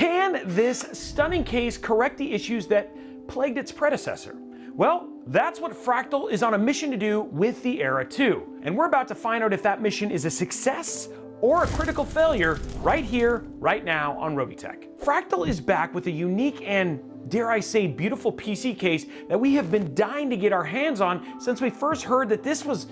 Can this stunning case correct the issues that plagued its predecessor? Well, that's what Fractal is on a mission to do with the Era 2. And we're about to find out if that mission is a success or a critical failure right here, right now on Robeytech. Fractal is back with a unique and, dare I say, beautiful PC case that we have been dying to get our hands on since we first heard that this was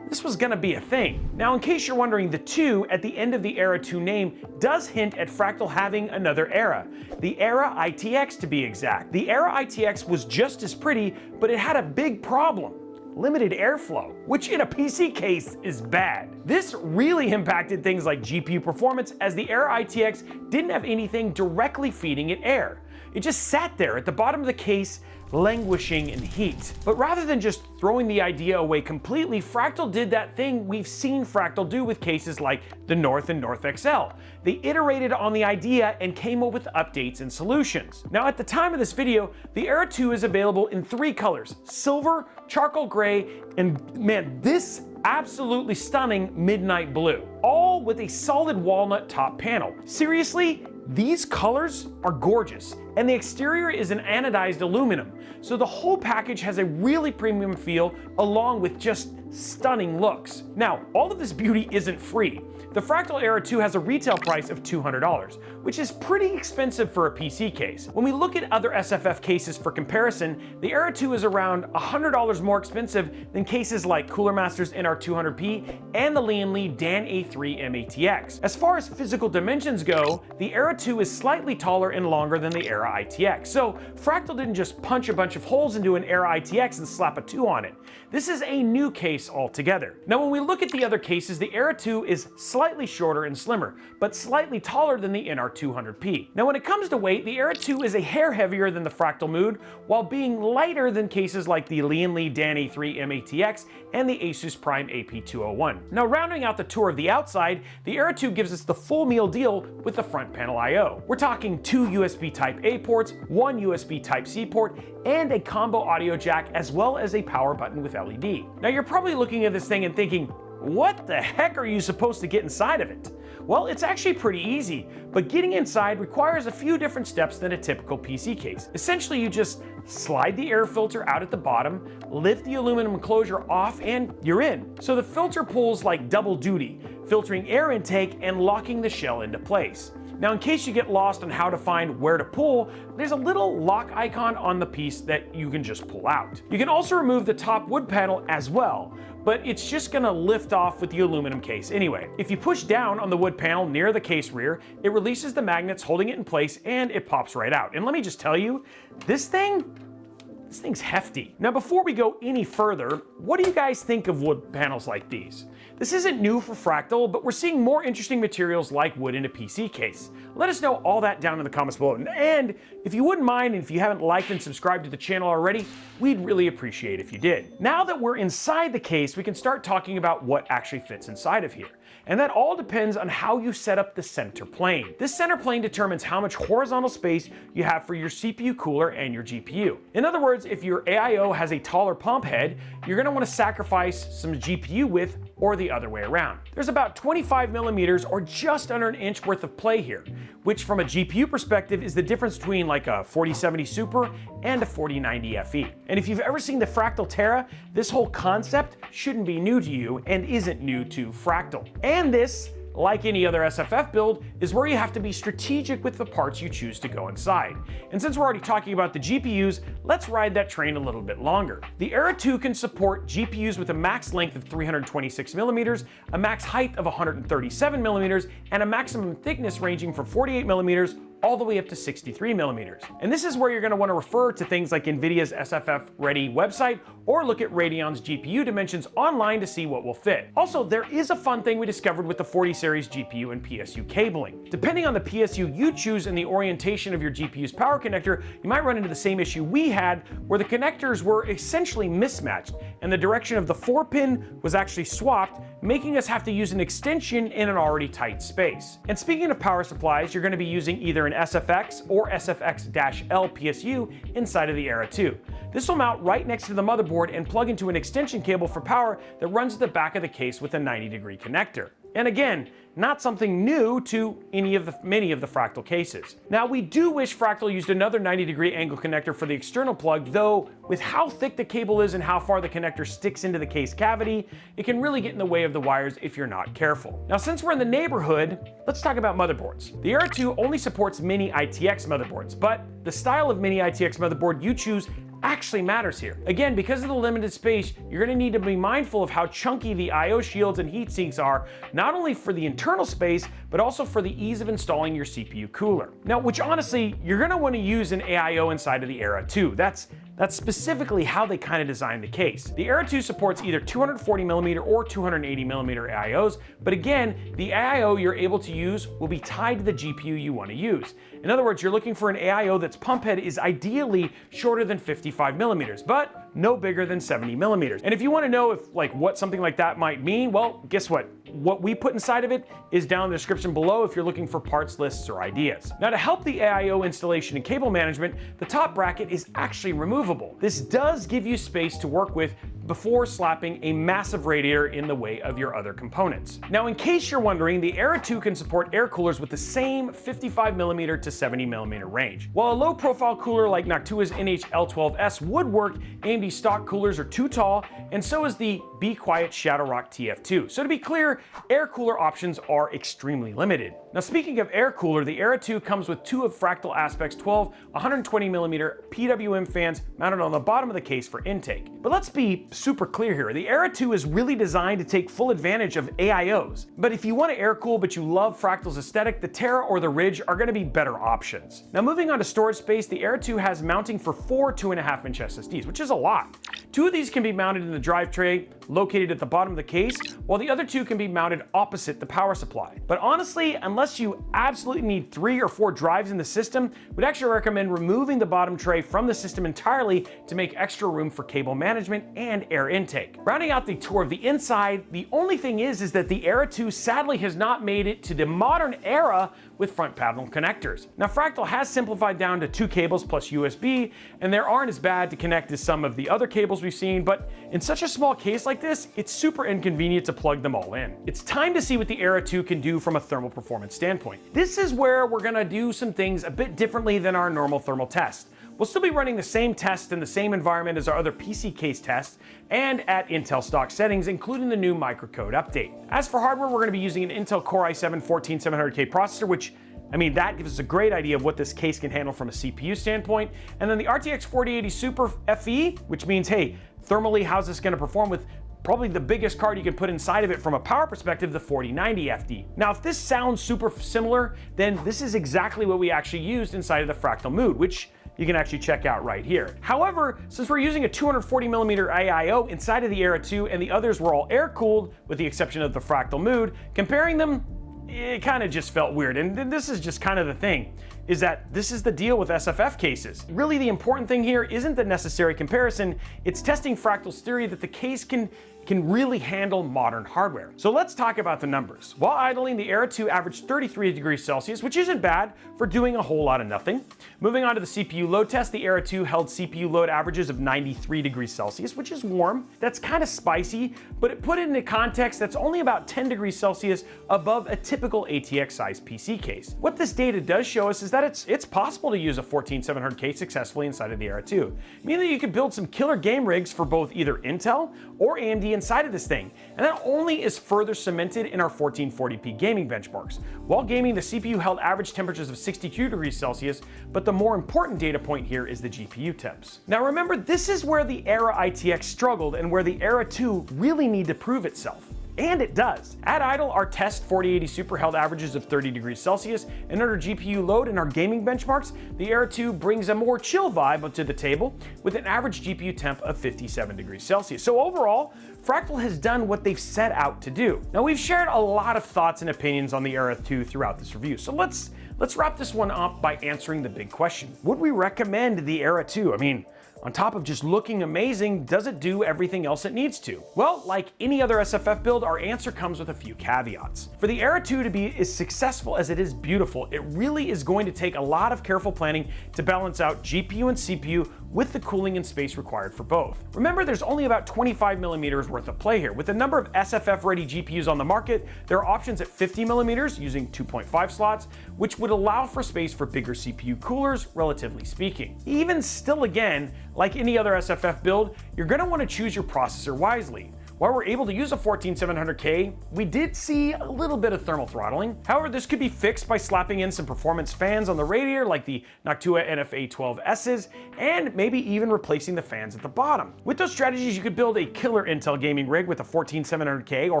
gonna be a thing. Now, in case you're wondering, the 2 at the end of the Era 2 name does hint at Fractal having another Era, the Era ITX to be exact. The Era ITX was just as pretty, but it had a big problem: limited airflow, which in a PC case is bad. This really impacted things like GPU performance, as the Era ITX didn't have anything directly feeding it air. It just sat there at the bottom of the case, languishing in heat. But rather than just throwing the idea away completely, Fractal did that thing we've seen Fractal do with cases like the North and North XL. They iterated on the idea and came up with updates and solutions. Now, at the time of this video, the Era 2 is available in 3 colors: silver, charcoal gray, and man, this absolutely stunning midnight blue, all with a solid walnut top panel. Seriously, these colors are gorgeous, and the exterior is an anodized aluminum, so the whole package has a really premium feel along with just stunning looks. Now, all of this beauty isn't free. The Fractal Era 2 has a retail price of $200, which is pretty expensive for a PC case. When we look at other SFF cases for comparison, the Era 2 is around $100 more expensive than cases like Cooler Master's NR200P and the Lian Li Dan A3 MATX. As far as physical dimensions go, the Era 2 is slightly taller and longer than the Era ITX, so Fractal didn't just punch a bunch of holes into an Era ITX and slap a 2 on it. This is a new case altogether. Now, when we look at the other cases, the Era 2 is slightly shorter and slimmer, but slightly taller than the NR200P. Now, when it comes to weight, the Era 2 is a hair heavier than the Fractal Mood, while being lighter than cases like the Lian Li Dan A3 MATX and the Asus Prime AP201. Now, rounding out the tour of the outside, the Era 2 gives us the full meal deal with the front panel I/O. We're talking 2 USB Type-A ports, 1 USB Type-C port, and a combo audio jack, as well as a power button with LED. Now, you're probably looking at this thing and thinking, what the heck are you supposed to get inside of it? Well, it's actually pretty easy, but getting inside requires a few different steps than a typical PC case. Essentially, you just slide the air filter out at the bottom, lift the aluminum enclosure off, and you're in. So the filter pulls like double duty, filtering air intake and locking the shell into place. Now, in case you get lost on how to find where to pull, there's a little lock icon on the piece that you can just pull out. You can also remove the top wood panel as well, but it's just gonna lift off with the aluminum case anyway. If you push down on the wood panel near the case rear, it releases the magnets holding it in place and it pops right out. And let me just tell you, this thing's hefty. Now, before we go any further, what do you guys think of wood panels like these? This isn't new for Fractal, but we're seeing more interesting materials like wood in a PC case. Let us know all that down in the comments below. And if you wouldn't mind, and if you haven't liked and subscribed to the channel already, we'd really appreciate if you did. Now that we're inside the case, we can start talking about what actually fits inside of here. And that all depends on how you set up the center plane. This center plane determines how much horizontal space you have for your CPU cooler and your GPU. In other words, if your AIO has a taller pump head, you're gonna wanna sacrifice some GPU width, or the other way around. There's about 25 millimeters or just under an inch worth of play here, which from a GPU perspective is the difference between like a 4070 Super and a 4090 FE. And if you've ever seen the Fractal Era, this whole concept shouldn't be new to you and isn't new to Fractal. And this, like any other SFF build, is where you have to be strategic with the parts you choose to go inside. And since we're already talking about the GPUs, let's ride that train a little bit longer. The Era 2 can support GPUs with a max length of 326 millimeters, a max height of 137 millimeters, and a maximum thickness ranging from 48 millimeters all the way up to 63 millimeters. And this is where you're gonna wanna refer to things like NVIDIA's SFF Ready website, or look at Radeon's GPU dimensions online to see what will fit. Also, there is a fun thing we discovered with the 40 series GPU and PSU cabling. Depending on the PSU you choose and the orientation of your GPU's power connector, you might run into the same issue we had, where the connectors were essentially mismatched, and the direction of the 4-pin was actually swapped, making us have to use an extension in an already tight space. And speaking of power supplies, you're gonna be using either an SFX or SFX-L PSU inside of the Era 2. This will mount right next to the motherboard and plug into an extension cable for power that runs at the back of the case with a 90-degree connector. And again, not something new to many of the Fractal cases. Now, we do wish Fractal used another 90-degree angle connector for the external plug, though with how thick the cable is and how far the connector sticks into the case cavity, it can really get in the way of the wires if you're not careful. Now, since we're in the neighborhood, let's talk about motherboards. The Era 2 only supports mini ITX motherboards, but the style of mini ITX motherboard you choose actually matters here. Again, because of the limited space, you're gonna need to be mindful of how chunky the I/O shields and heat sinks are, not only for the internal space, but also for the ease of installing your CPU cooler. Now, which honestly, you're gonna wanna use an AIO inside of the Era 2. That's specifically how they kind of designed the case. The Era 2 supports either 240mm or 280mm AIOs, but again, the AIO you're able to use will be tied to the GPU you want to use. In other words, you're looking for an AIO that's pump head is ideally shorter than 55mm, but no bigger than 70mm. And if you want to know what something like that might mean, well, guess what? What we put inside of it is down in the description below if you're looking for parts lists or ideas. Now, to help the AIO installation and cable management, the top bracket is actually removable. This does give you space to work with before slapping a massive radiator in the way of your other components. Now, in case you're wondering, the Era 2 can support air coolers with the same 55mm to 70mm range. While a low profile cooler like Noctua's NH-L12S would work, AMD stock coolers are too tall, and so is the Be Quiet Shadowrock TF2. So to be clear, air cooler options are extremely limited. Now, speaking of air cooler, the Era 2 comes with two of Fractal Aspect's 12 120mm PWM fans mounted on the bottom of the case for intake. But let's be super clear here. The Era 2 is really designed to take full advantage of AIOs. But if you want to air cool but you love Fractal's aesthetic, the Terra or the Ridge are going to be better options. Now, moving on to storage space, the Era 2 has mounting for 4 2.5-inch SSDs, which is a lot. Two of these can be mounted in the drive tray located at the bottom of the case, while the other two can be mounted opposite the power supply. But honestly, unless you absolutely need 3 or 4 drives in the system, we'd actually recommend removing the bottom tray from the system entirely to make extra room for cable management and air intake. Rounding out the tour of the inside, the only thing is that the Era 2 sadly has not made it to the modern era with front panel connectors. Now, Fractal has simplified down to 2 cables plus USB, and they aren't as bad to connect as some of the other cables we've seen, but in such a small case like this, it's super inconvenient to plug them all in. It's time to see what the Era 2 can do from a thermal performance standpoint. This is where we're gonna do some things a bit differently than our normal thermal test. We'll still be running the same test in the same environment as our other PC case tests and at Intel stock settings, including the new microcode update. As for hardware, we're going to be using an Intel Core i7-14700K processor, which that gives us a great idea of what this case can handle from a CPU standpoint. And then the RTX 4080 Super FE, which means, hey, thermally, how's this going to perform with probably the biggest card you can put inside of it from a power perspective, the 4090 FD. Now, if this sounds super similar, then this is exactly what we actually used inside of the Fractal Mood, which you can actually check out right here. However, since we're using a 240mm AIO inside of the Era 2 and the others were all air-cooled, with the exception of the Fractal Mood, comparing them, it kind of just felt weird. And this is just kind of the thing, is that this is the deal with SFF cases. Really, the important thing here isn't the necessary comparison, it's testing Fractal's theory that the case can really handle modern hardware. So let's talk about the numbers. While idling, the Era 2 averaged 33 degrees Celsius, which isn't bad for doing a whole lot of nothing. Moving on to the CPU load test, the Era 2 held CPU load averages of 93 degrees Celsius, which is warm. That's kind of spicy, but put it into context, that's only about 10 degrees Celsius above a typical ATX-sized PC case. What this data does show us is that it's possible to use a 14700K successfully inside of the Era 2, meaning that you can build some killer game rigs for both either Intel or AMD inside of this thing, and that only is further cemented in our 1440p gaming benchmarks. While gaming, the CPU held average temperatures of 62 degrees Celsius, but the more important data point here is the GPU temps. Now remember, this is where the Era ITX struggled and where the Era 2 really need to prove itself. And it does. At idle, our test 4080 Super held averages of 30 degrees Celsius, and under GPU load in our gaming benchmarks, the Era 2 brings a more chill vibe to the table with an average GPU temp of 57 degrees Celsius. So overall, Fractal has done what they've set out to do. Now, we've shared a lot of thoughts and opinions on the Era 2 throughout this review, so let's wrap this one up by answering the big question. Would we recommend the Era 2? I mean, on top of just looking amazing, does it do everything else it needs to? Well, like any other SFF build, our answer comes with a few caveats. For the Era 2 to be as successful as it is beautiful, it really is going to take a lot of careful planning to balance out GPU and CPU with the cooling and space required for both. Remember, there's only about 25mm worth of play here. With the number of SFF-ready GPUs on the market, there are options at 50mm using 2.5 slots, which would allow for space for bigger CPU coolers, relatively speaking. Even still, again, like any other SFF build, you're going to want to choose your processor wisely. While we're able to use a 14700K, we did see a little bit of thermal throttling. However, this could be fixed by slapping in some performance fans on the radiator like the Noctua NFA12S's, and maybe even replacing the fans at the bottom. With those strategies, you could build a killer Intel gaming rig with a 14700K or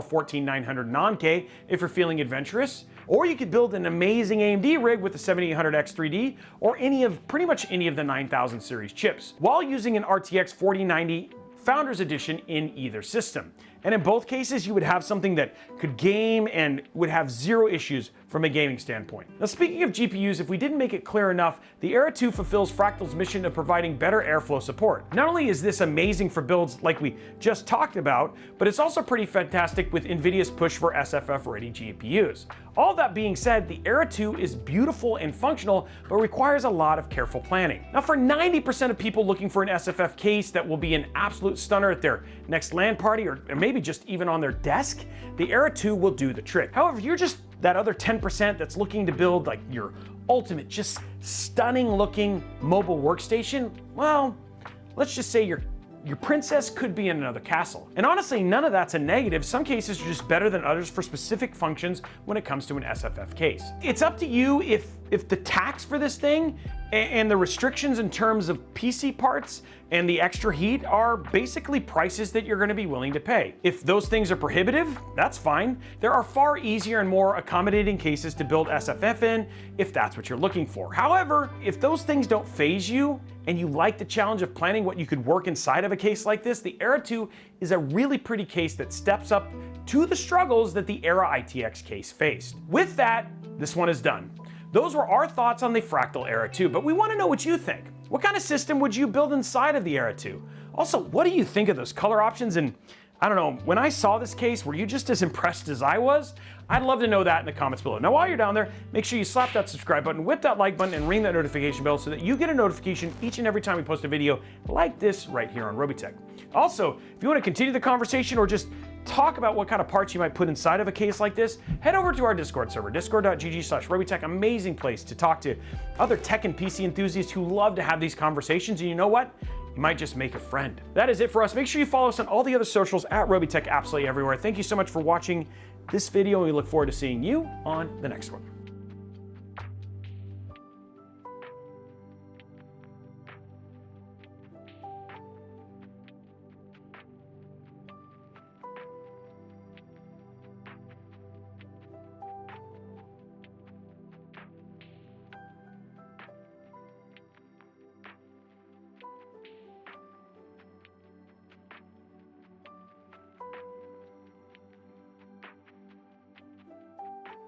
14900 non-K if you're feeling adventurous. Or you could build an amazing AMD rig with the 7800X 3D or pretty much any of the 9000 series chips, while using an RTX 4090 Founders Edition in either system. And in both cases, you would have something that could game and would have zero issues from a gaming standpoint. Now, speaking of GPUs, if we didn't make it clear enough, the Era 2 fulfills Fractal's mission of providing better airflow support. Not only is this amazing for builds like we just talked about, but it's also pretty fantastic with NVIDIA's push for SFF-ready GPUs. All that being said, the Era 2 is beautiful and functional, but requires a lot of careful planning. Now, for 90% of people looking for an SFF case that will be an absolute stunner at their next LAN party or maybe just even on their desk, the Era 2 will do the trick. However, if you're just that other 10% that's looking to build like your ultimate, just stunning looking mobile workstation, well, let's just say your princess could be in another castle. And honestly, none of that's a negative. Some cases are just better than others for specific functions when it comes to an SFF case. It's up to you if the tax for this thing and the restrictions in terms of PC parts and the extra heat are basically prices that you're going to be willing to pay. If those things are prohibitive, that's fine. There are far easier and more accommodating cases to build SFF in if that's what you're looking for. However, if those things don't faze you and you like the challenge of planning what you could work inside of a case like this, the Era 2 is a really pretty case that steps up to the struggles that the Era ITX case faced. With that, this one is done. Those were our thoughts on the Fractal Era 2, but we want to know what you think. What kind of system would you build inside of the Era 2? Also, what do you think of those color options? And I don't know, when I saw this case, were you just as impressed as I was? I'd love to know that in the comments below. Now, while you're down there, make sure you slap that subscribe button, whip that like button, and ring that notification bell so that you get a notification each and every time we post a video like this right here on Robeytech. Also, if you want to continue the conversation or just talk about what kind of parts you might put inside of a case like this, head over to our Discord server, discord.gg/Robeytech, amazing place to talk to other tech and PC enthusiasts who love to have these conversations, and you know what? You might just make a friend. That is it for us. Make sure you follow us on all the other socials at Robeytech absolutely everywhere. Thank you so much for watching this video, and we look forward to seeing you on the next one.